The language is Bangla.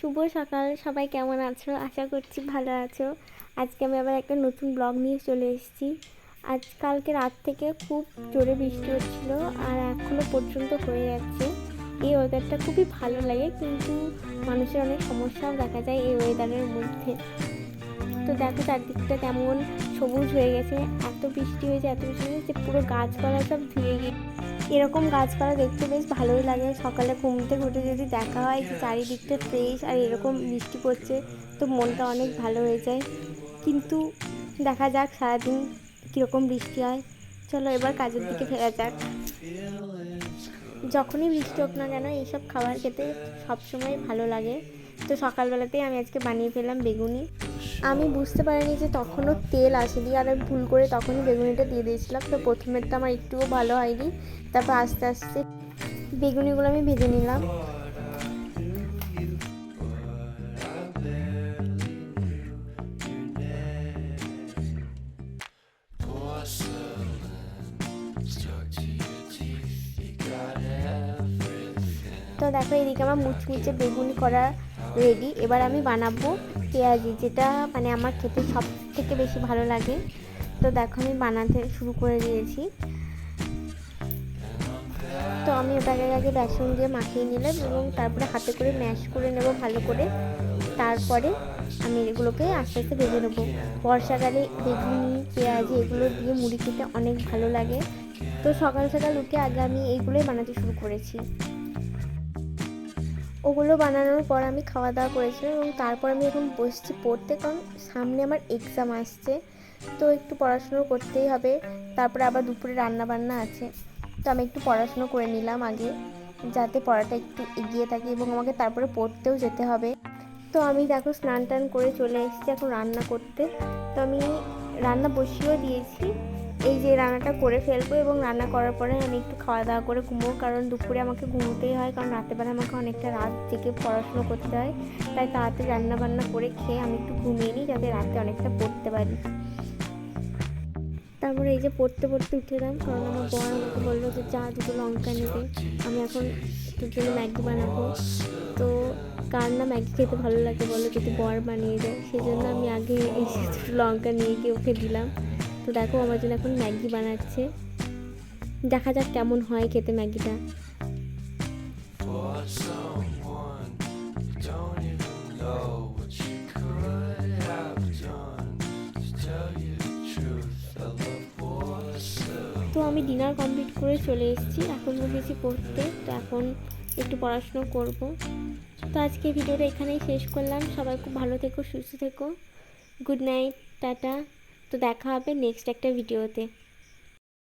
শুভ সকাল, সবাই কেমন আছো? আশা করছি ভালো আছো। আজকে আমি আবার একটা নতুন ব্লগ নিয়ে চলে এসেছি। কালকে রাত থেকে খুব জোরে বৃষ্টি হচ্ছিল আর এখনও পর্যন্ত হয়ে যাচ্ছে। এই ওয়েদারটা খুবই ভালো লাগে, কিন্তু মানুষের অনেক সমস্যাও দেখা যায় এই ওয়েদারের মধ্যে। তো দেখো চারদিকটা কেমন সবুজ হয়ে গেছে, এত বৃষ্টি হয়েছে যে পুরো গাছপালা সব ধুয়ে গিয়ে। এরকম গাছপালা দেখতে বেশ ভালোই লাগে। সকালে ঘুম থেকে উঠে যদি দেখা হয় যে চারিদিকটা ফ্রেশ আর এরকম বৃষ্টি পড়ছে, তো মনটা অনেক ভালো হয়ে যায়। কিন্তু দেখা যাক সারাদিন কীরকম বৃষ্টি হয়। চলো এবার কাজের দিকে ফেরা যাক। যখনই বৃষ্টি হোক না কেন এইসব খাবার খেতে সবসময় ভালো লাগে। তো সকালবেলাতেই আমি আজকে বানিয়ে ফেললাম বেগুনি। আমি বুঝতে পারিনি যে তখনও তেল আসেনি, আর আমি ভুল করে তখনই বেগুনিটা দিয়ে দিয়েছিলাম। তো প্রথমের তো আমার একটুও ভালো হয়নি, তারপর আস্তে আস্তে বেগুনিগুলো আমি ভেজে নিলাম। তো দেখো এদিকে আমার মুচমুচে বেগুনি করা রেডি। এবার আমি বানাবো পেঁয়াজি, যেটা মানে আমার খেতে সব থেকে বেশি ভালো লাগে। তো দেখো আমি বানাতে শুরু করে দিয়েছি। তো আমি ওটাকে আগে বেসন দিয়ে মাখিয়ে নিলাম এবং তারপরে হাতে করে ম্যাশ করে নেব ভালো করে। তারপরে আমি এগুলোকে আস্তে আস্তে ভেজে নেবো। বর্ষাকালে বেগুনি পেঁয়াজি এগুলো দিয়ে মুড়ি খেতে অনেক ভালো লাগে। তো সকাল সকাল উঠে আগে আমি এইগুলোই বানাতে শুরু করেছি। ওগুলো বানানোর পর আমি খাওয়া দাওয়া করেছিলাম এবং তারপর আমি এখন বসছি পড়তে, কারণ সামনে আমার এক্সাম আসছে। তো একটু পড়াশুনো করতেই হবে। তারপরে আবার দুপুরে রান্না বান্না আছে। তো আমি একটু পড়াশুনো করে নিলাম আগে, যাতে পড়াটা একটু এগিয়ে থাকে এবং আমাকে তারপরে পড়তেও যেতে হবে। তো আমি দেখো স্নান টান করে চলে এসেছি এখন রান্না করতে। তো আমি রান্না বসিয়েও দিয়েছি। এই যে রান্নাটা করে ফেলবো এবং রান্না করার পরে আমি একটু খাওয়া দাওয়া করে ঘুমোবো, কারণ দুপুরে আমাকে ঘুমোতেই হয়, কারণ রাতেরবেলা আমাকে অনেকটা রাত জেগে পড়াশুনো করতে হয়। তাই তাড়াতাড়ি রান্না বান্না করে খেয়ে আমি একটু ঘুমিয়ে নিই, যাতে রাতে অনেকটা পড়তে পারি। তারপরে এই যে পড়তে পড়তে উঠে এলাম, কারণ আমার বর আমাকে বললো যে যা দুটো লঙ্কা নেবে, আমি এখন তোর জন্য ম্যাগি বানাবো। তো কার না ম্যাগি খেতে ভালো লাগে বলো, যদি বর বানিয়ে দেয়। সেই জন্য আমি আগে এসে দুটো লঙ্কা নিয়ে গিয়ে ওকে দিলাম। তো দেখো আমার জন্য এখন ম্যাগি বানাচ্ছে, দেখা যাক কেমন হয় খেতে ম্যাগিটা। তো আমি ডিনার কমপ্লিট করে চলে এসেছি, এখন বসেছি পড়তে। তো এখন একটু পড়াশুনো করব। তো আজকে ভিডিওটা এখানেই শেষ করলাম। সবাই খুব ভালো থেকো, সুস্থ থেকো। Good night, tata. তো দেখা হবে নেক্সট একটা ভিডিওতে।